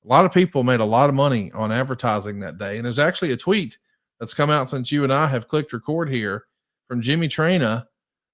A lot of people made a lot of money on advertising that day. And there's actually a tweet that's come out since you and I have clicked record here from Jimmy Traina,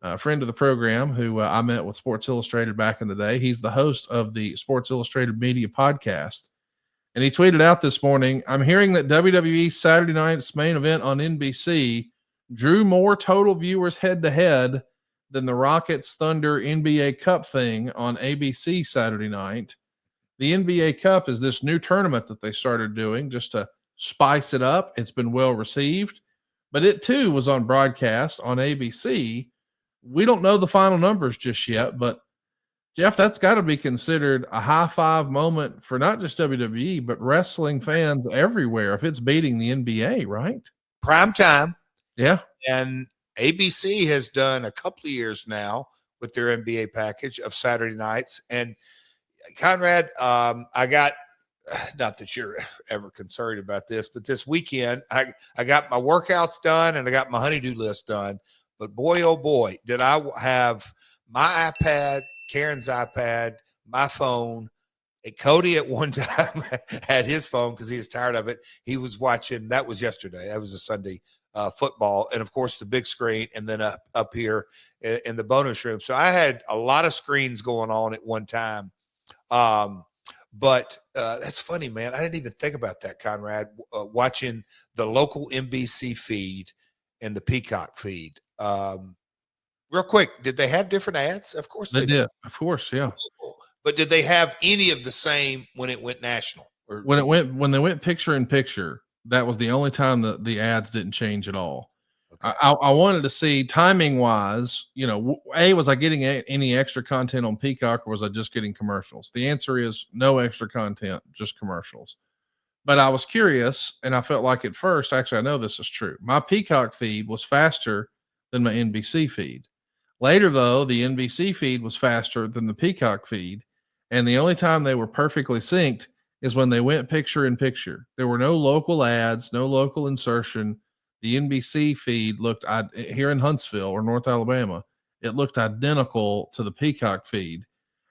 a friend of the program who I met with Sports Illustrated back in the day. He's the host of the Sports Illustrated Media podcast. And he tweeted out this morning, I'm hearing that WWE Saturday night's main event on NBC drew more total viewers head to head than the Rockets Thunder NBA Cup thing on ABC Saturday night. The NBA Cup is this new tournament that they started doing just to spice it up. It's been well received, but it too was on broadcast on ABC. We don't know the final numbers just yet, but Jeff, that's got to be considered a high five moment for not just WWE, but wrestling fans everywhere if it's beating the NBA, right? Prime time. Yeah. And ABC has done a couple of years now with their NBA package of Saturday nights. And Conrad, I got, not that you're ever concerned about this, but this weekend I got my workouts done and I got my honeydew list done. But boy, oh boy, did I have my iPad, Karen's iPad, my phone, and Cody at one time had his phone because he was tired of it. He was watching, that was yesterday. That was a Sunday football. And of course the big screen, and then up here in the bonus room. So I had a lot of screens going on at one time. But that's funny, man. I didn't even think about that, Conrad, watching the local NBC feed and the Peacock feed. Real quick, did they have different ads? Of course they did. Of course, yeah. But did they have any of the same when it went national? Or when they went picture in picture, that was the only time that the ads didn't change at all. Okay. I wanted to see timing wise, was I getting any extra content on Peacock, or was I just getting commercials? The answer is no extra content, just commercials. But I was curious, and I felt like at first, actually, I know this is true. My Peacock feed was faster than my NBC feed. Later, though, the NBC feed was faster than the Peacock feed. And the only time they were perfectly synced is when they went picture in picture. There were no local ads, no local insertion. The NBC feed looked, here in Huntsville or North Alabama, it looked identical to the Peacock feed.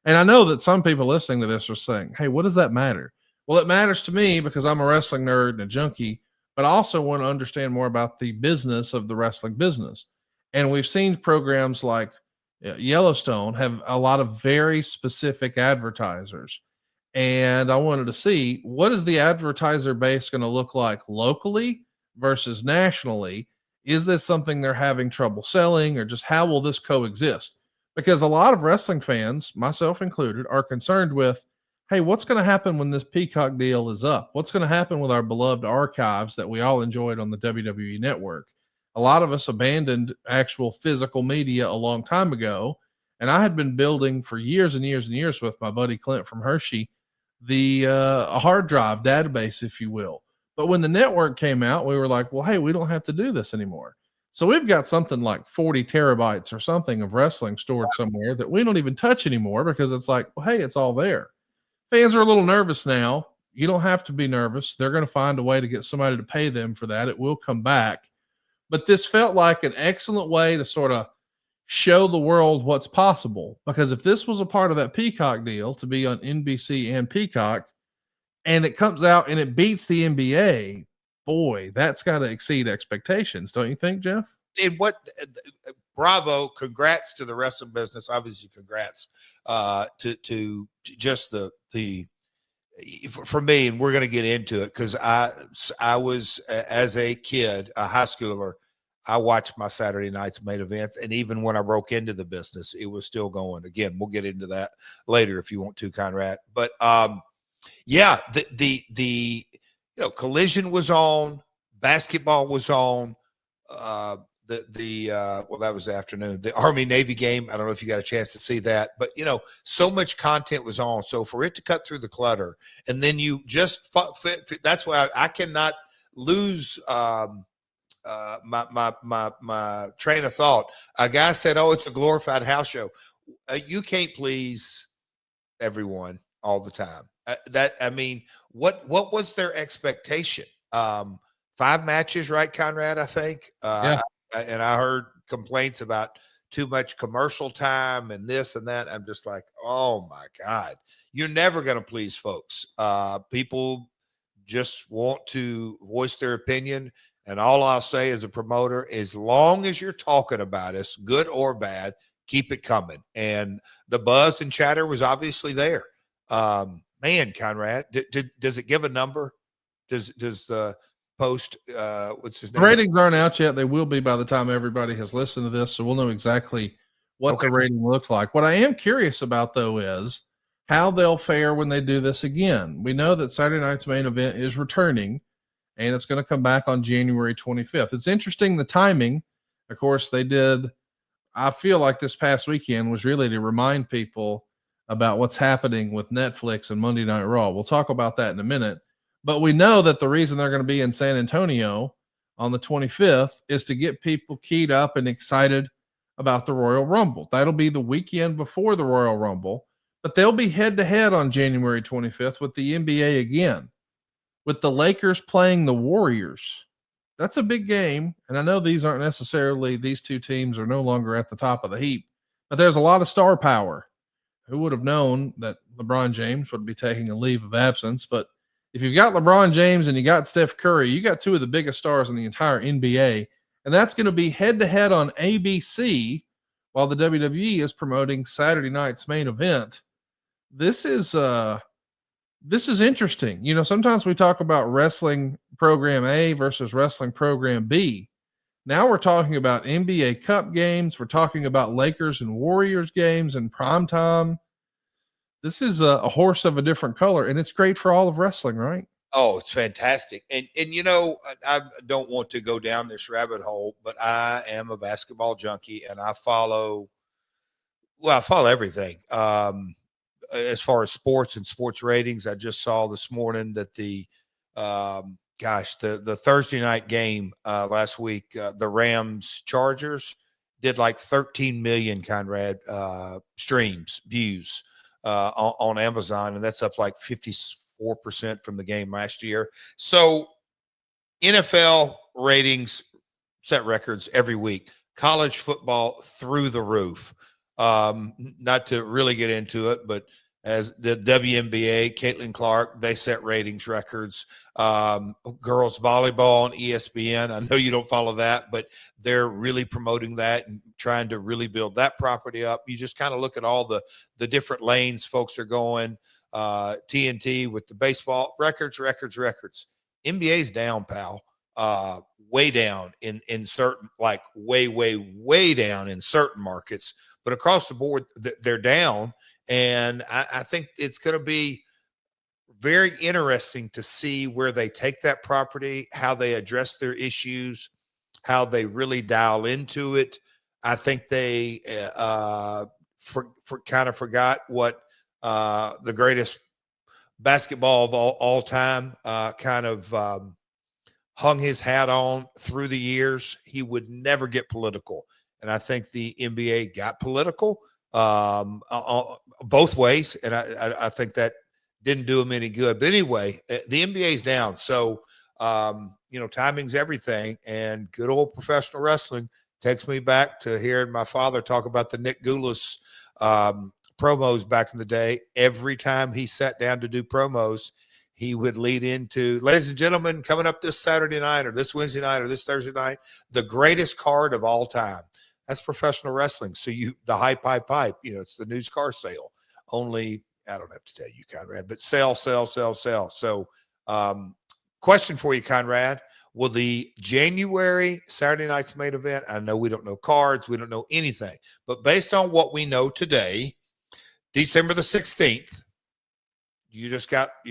And I know that some people listening to this are saying, hey, what does that matter? Well, it matters to me because I'm a wrestling nerd and a junkie, but I also want to understand more about the business of the wrestling business. And we've seen programs like Yellowstone have a lot of very specific advertisers. And I wanted to see, what is the advertiser base going to look like locally versus nationally? Is this something they're having trouble selling, or just how will this coexist? Because a lot of wrestling fans, myself included, are concerned with, hey, what's going to happen when this Peacock deal is up? What's going to happen with our beloved archives that we all enjoyed on the WWE network? A lot of us abandoned actual physical media a long time ago. And I had been building for years and years and years with my buddy Clint from Hershey, a hard drive database, if you will. But when the network came out, we were like, well, hey, we don't have to do this anymore. So we've got something like 40 terabytes or something of wrestling stored somewhere that we don't even touch anymore, because it's like, well, hey, it's all there. Fans are a little nervous now. You don't have to be nervous. They're going to find a way to get somebody to pay them for that. It will come back. But this felt like an excellent way to sort of show the world what's possible. Because if this was a part of that Peacock deal to be on NBC and Peacock, and it comes out and it beats the NBA, boy, that's got to exceed expectations. Don't you think, Jeff? And bravo, congrats to the wrestling business. Obviously, congrats to just the for me, and we're going to get into it, because I was, as a kid, a high schooler, I watched my Saturday nights main events, and even when I broke into the business, it was still going. Again, we'll get into that later if you want to, Conrad. But yeah, the Collision was on, basketball was on, well, that was the afternoon. The Army-Navy game, I don't know if you got a chance to see that, but so much content was on. So for it to cut through the clutter, and then you just that's why I cannot lose my train of thought. A guy said, "Oh, it's a glorified house show." You can't please everyone all the time. What was their expectation? 5 matches, right, Conrad? I think. Yeah. And I heard complaints about too much commercial time and this and that. I'm just like, oh my God, you're never going to please folks. People just want to voice their opinion. And all I'll say as a promoter, as long as you're talking about us, good or bad, keep it coming. And the buzz and chatter was obviously there. Man, Conrad, does it give a number? Does the post, what's his The name? ratings aren't out yet. They will be by the time everybody has listened to this. So we'll know exactly what the rating looks like. What I am curious about, though, is how they'll fare when they do this again. We know that Saturday night's main event is returning, and it's going to come back on January 25th. It's interesting, the timing. Of course, they did. I feel like this past weekend was really to remind people about what's happening with Netflix and Monday Night Raw. We'll talk about that in a minute. But we know that the reason they're going to be in San Antonio on the 25th is to get people keyed up and excited about the Royal Rumble. That'll be the weekend before the Royal Rumble, but they'll be head to head on January 25th with the NBA again, with the Lakers playing the Warriors. That's a big game. And I know these aren't necessarily, these two teams are no longer at the top of the heap, but there's a lot of star power. Who would have known that LeBron James would be taking a leave of absence? But if you've got LeBron James and you got Steph Curry, you got two of the biggest stars in the entire NBA. And that's going to be head to head on ABC while the WWE is promoting Saturday night's main event. This is interesting. You know, sometimes we talk about wrestling program A versus wrestling program B. Now we're talking about NBA Cup games. We're talking about Lakers and Warriors games in prime time. This is a horse of a different color, and it's great for all of wrestling, right? Oh, it's fantastic. And you know, I don't want to go down this rabbit hole, but I am a basketball junkie and I follow everything. As far as sports and sports ratings, I just saw this morning that the Thursday night game last week, the Rams Chargers did like 13 million, Conrad, streams, views on Amazon, and that's up like 54% from the game last year. So NFL ratings set records every week. College football through the roof. Not to really get into it, but as the WNBA, Caitlin Clark, they set ratings records. Girls volleyball on ESPN. I know you don't follow that, but they're really promoting that and trying to really build that property up. You just kind of look at all the different lanes folks are going. TNT with the baseball records. NBA's down, pal. Way down in certain, like way down in certain markets, but across the board they're down. And I think it's going to be very interesting to see where they take that property, how they address their issues, how they really dial into it. I think they kind of forgot what the greatest basketball of all time kind of hung his hat on through the years. He would never get political. And I think the NBA got political both ways. And I think that didn't do him any good. But anyway, the NBA's down. So, timing's everything. And good old professional wrestling takes me back to hearing my father talk about the Nick Goulas promos back in the day. Every time he sat down to do promos, he would lead into, ladies and gentlemen, coming up this Saturday night or this Wednesday night or this Thursday night, the greatest card of all time. That's professional wrestling. So the hype, it's the news car sale. Only, I don't have to tell you, Conrad, but sell. So question for you, Conrad. Will the January Saturday night's main event, I know we don't know cards, we don't know anything, but based on what we know today, December the 16th, you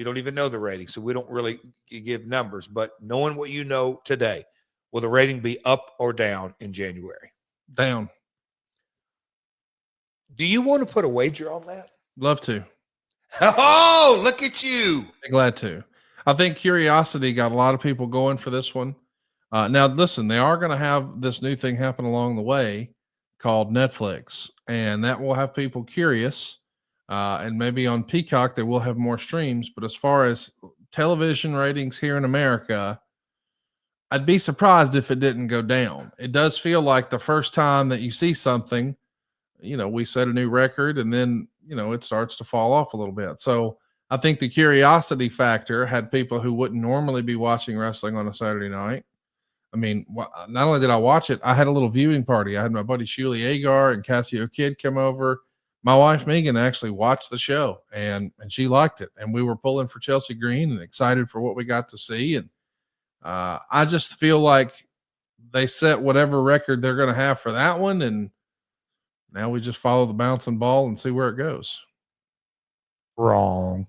don't even know the rating, so we don't really give numbers, but knowing what you know today, will the rating be up or down in January? Down. Do you want to put a wager on that? Love to. Oh, look at you. Glad to. I think curiosity got a lot of people going for this one. Now, listen, they are going to have this new thing happen along the way called Netflix, and that will have people curious. And maybe on Peacock, they will have more streams. But as far as television ratings here in America, I'd be surprised if it didn't go down. It does feel like the first time that you see something, we set a new record, and then, it starts to fall off a little bit. So I think the curiosity factor had people who wouldn't normally be watching wrestling on a Saturday night. I mean, not only did I watch it, I had a little viewing party. I had my buddy Shuli Agar and Cassio Kidd come over. My wife Megan actually watched the show and she liked it. And we were pulling for Chelsea Green and excited for what we got to see. And I just feel like they set whatever record they're going to have for that one. And now we just follow the bouncing ball and see where it goes. Wrong.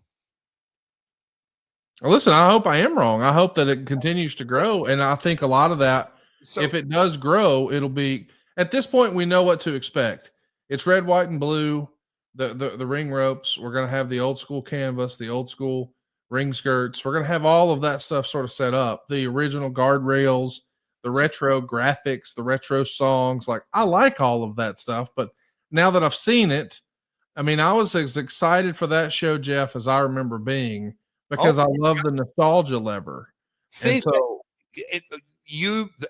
Well, listen, I hope I am wrong. I hope that it continues to grow. And I think a lot of that, if it does grow, it'll be, at this point, we know what to expect. It's red, white, and blue, the ring ropes. We're going to have the old school canvas, the old school ring skirts. We're going to have all of that stuff sort of set up. The original guardrails, the retro graphics, the retro songs. Like, I like all of that stuff. But now that I've seen it, I mean, I was as excited for that show, Jeff, as I remember being, because I love the nostalgia lever. See, so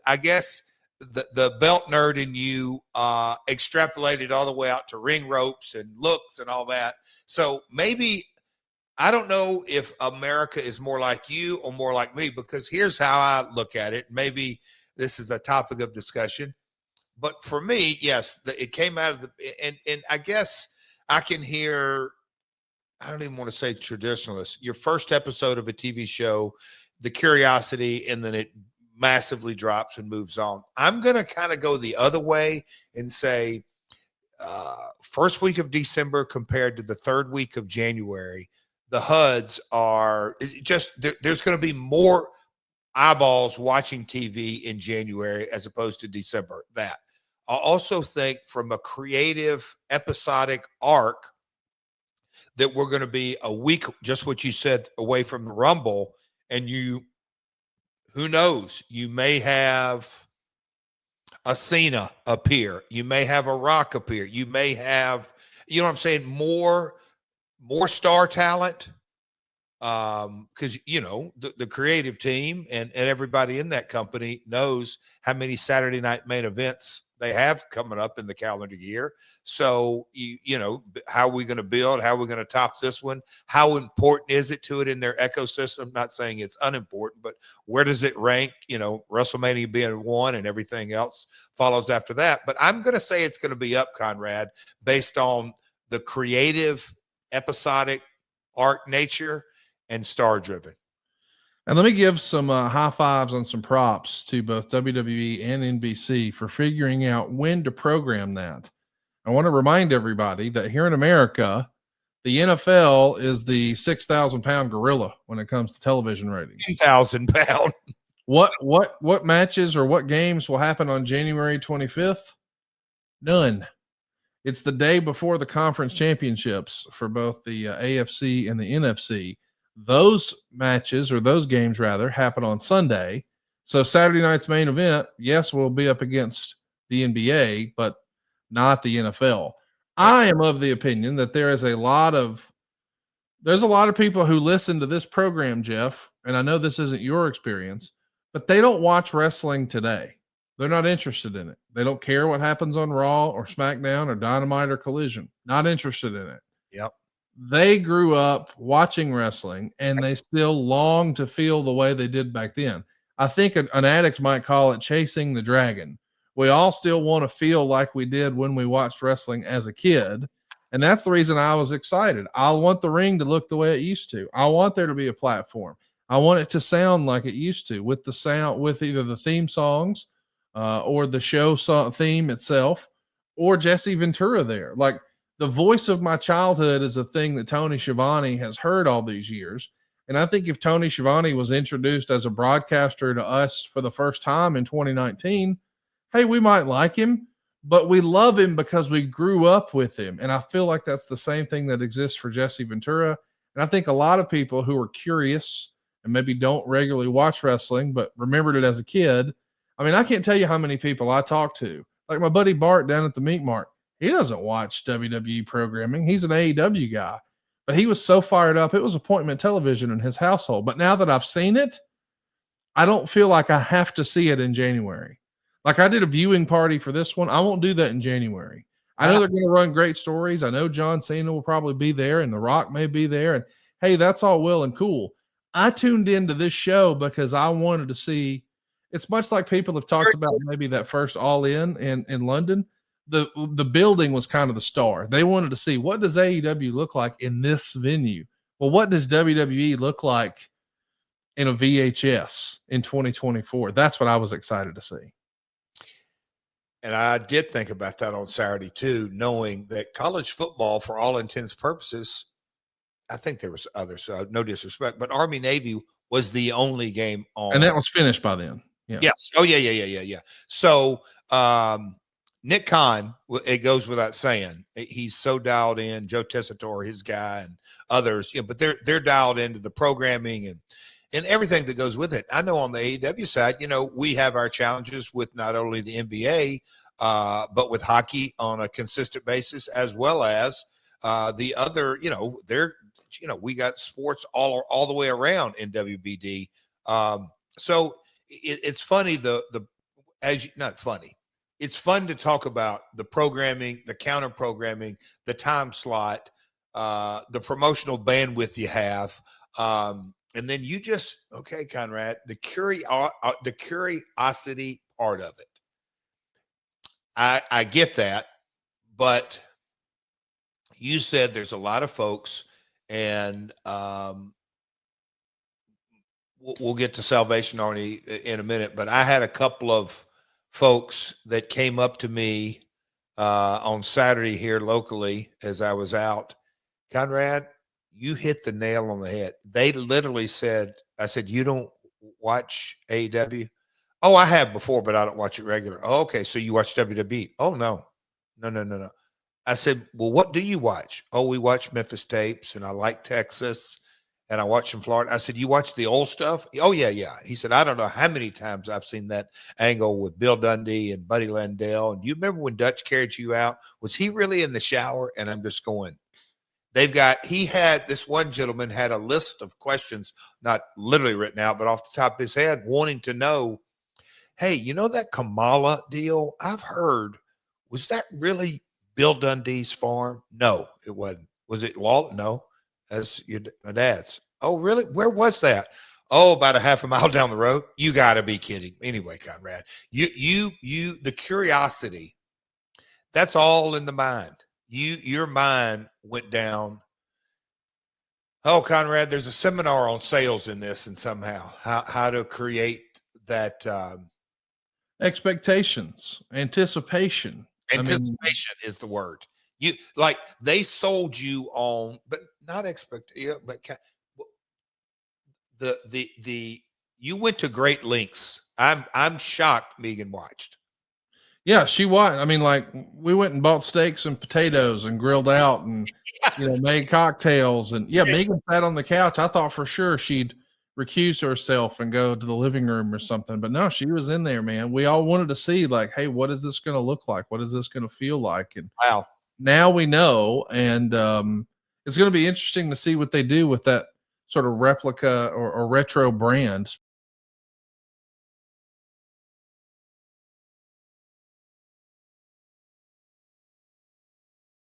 I guess the belt nerd in you extrapolated all the way out to ring ropes and looks and all that. So maybe, I don't know if America is more like you or more like me, because here's how I look at it. Maybe this is a topic of discussion, but for me, yes, it came out of and I guess I can hear, I don't even want to say traditionalist, your first episode of a TV show, the curiosity, and then it massively drops and moves on. I'm going to kind of go the other way and say first week of December compared to the third week of January, the HUDs are just, there's going to be more eyeballs watching TV in January as opposed to December. That I also think from a creative episodic arc that we're going to be a week, just what you said, away from the Rumble. And who knows, you may have a Cena appear. You may have a Rock appear. You may have, you know what I'm saying? More star talent. Because, the creative team and everybody in that company knows how many Saturday night main events they have coming up in the calendar year. So, how are we going to build? How are we going to top this one? How important is it to it in their ecosystem? I'm not saying it's unimportant, but where does it rank? WrestleMania being one and everything else follows after that. But I'm going to say it's going to be up, Conrad, based on the creative, episodic arc nature and star driven. And let me give some high fives and some props to both WWE and NBC for figuring out when to program that. I want to remind everybody that here in America, the NFL is the 6,000-pound gorilla when it comes to television ratings. 10,000-pound. What matches or what games will happen on January 25th? None. It's the day before the conference championships for both the AFC and the NFC. Those matches, or those games rather, happen on Sunday. So Saturday night's main event, yes, will be up against the NBA, but not the NFL. I am of the opinion that there's a lot of people who listen to this program, Jeff, and I know this isn't your experience, but they don't watch wrestling today. They're not interested in it. They don't care what happens on Raw or SmackDown or Dynamite or Collision. Not interested in it. Yep. They grew up watching wrestling and they still long to feel the way they did back then. I think an addict might call it chasing the dragon. We all still want to feel like we did when we watched wrestling as a kid. And that's the reason I was excited. I want the ring to look the way it used to. I want there to be a platform. I want it to sound like it used to, with the sound, with either the theme songs or the show theme itself, or Jesse Ventura there. Like, the voice of my childhood is a thing that Tony Schiavone has heard all these years. And I think if Tony Schiavone was introduced as a broadcaster to us for the first time in 2019, hey, we might like him, but we love him because we grew up with him. And I feel like that's the same thing that exists for Jesse Ventura. And I think a lot of people who are curious and maybe don't regularly watch wrestling, but remembered it as a kid. I mean, I can't tell you how many people I talk to, like my buddy Bart down at the Meat Mart. He doesn't watch WWE programming. He's an AEW guy, but he was so fired up. It was appointment television in his household. But now that I've seen it, I don't feel like I have to see it in January. Like, I did a viewing party for this one. I won't do that in January. I know they're going to run great stories. I know John Cena will probably be there and The Rock may be there. And hey, that's all well and cool. I tuned into this show because I wanted to see. It's much like people have talked about maybe that first All In London. The building was kind of the star. They wanted to see, what does AEW look like in this venue? Well, what does WWE look like in a VHS in 2024? That's what I was excited to see. And I did think about that on Saturday too, knowing that college football, for all intents and purposes, I think there was others, no disrespect, but Army Navy was the only game on. And that was finished by then. Yeah. Yes. Oh, yeah. So Nick Khan, it goes without saying, he's so dialed in. Joe Tessitore, his guy, and others, but they're dialed into the programming and everything that goes with it. I know on the AEW side, we have our challenges with not only the NBA, but with hockey on a consistent basis, as well as the other, we got sports all the way around in WBD. So it's funny, not funny. It's fun to talk about the programming, the counter programming, the time slot, the promotional bandwidth you have. And then you just, okay, Conrad, the curiosity part of it. I get that, but you said there's a lot of folks, and we'll get to Salvation Army in a minute, but I had a couple of folks that came up to me on Saturday here locally as I was out. Conrad, you hit the nail on the head. They literally said, I said, you don't watch AEW? Oh, I have before, but I don't watch it regular. Oh, okay. So you watch WWE? Oh, no. I said, well, what do you watch? Oh, we watch Memphis tapes, and I like Texas, and I watch from Florida. I said, you watch the old stuff? Oh, yeah. He said, I don't know how many times I've seen that angle with Bill Dundee and Buddy Landell. And you remember when Dutch carried you out? Was he really in the shower? And I'm just going, this one gentleman had a list of questions, not literally written out, but off the top of his head, wanting to know, hey, that Kamala deal I've heard, was that really Bill Dundee's farm? No, it wasn't. Was it Lawton? No, that's my dad's. Oh, really? Where was that? Oh, about a half a mile down the road. You got to be kidding. Anyway, Conrad, the curiosity, that's all in the mind. Your mind went down. Oh, Conrad, there's a seminar on sales in this, and somehow how to create that expectations, anticipation. Anticipation is the word. They sold you on, but not but you went to great lengths. I'm shocked Megan watched. Yeah, she watched. We went and bought steaks and potatoes and grilled out and made cocktails, and Megan sat on the couch. I thought for sure she'd recuse herself and go to the living room or something, but no, she was in there, man. We all wanted to see, like, hey, what is this going to look like? What is this going to feel like? And wow, now we know, and it's going to be interesting to see what they do with that sort of replica or retro brand.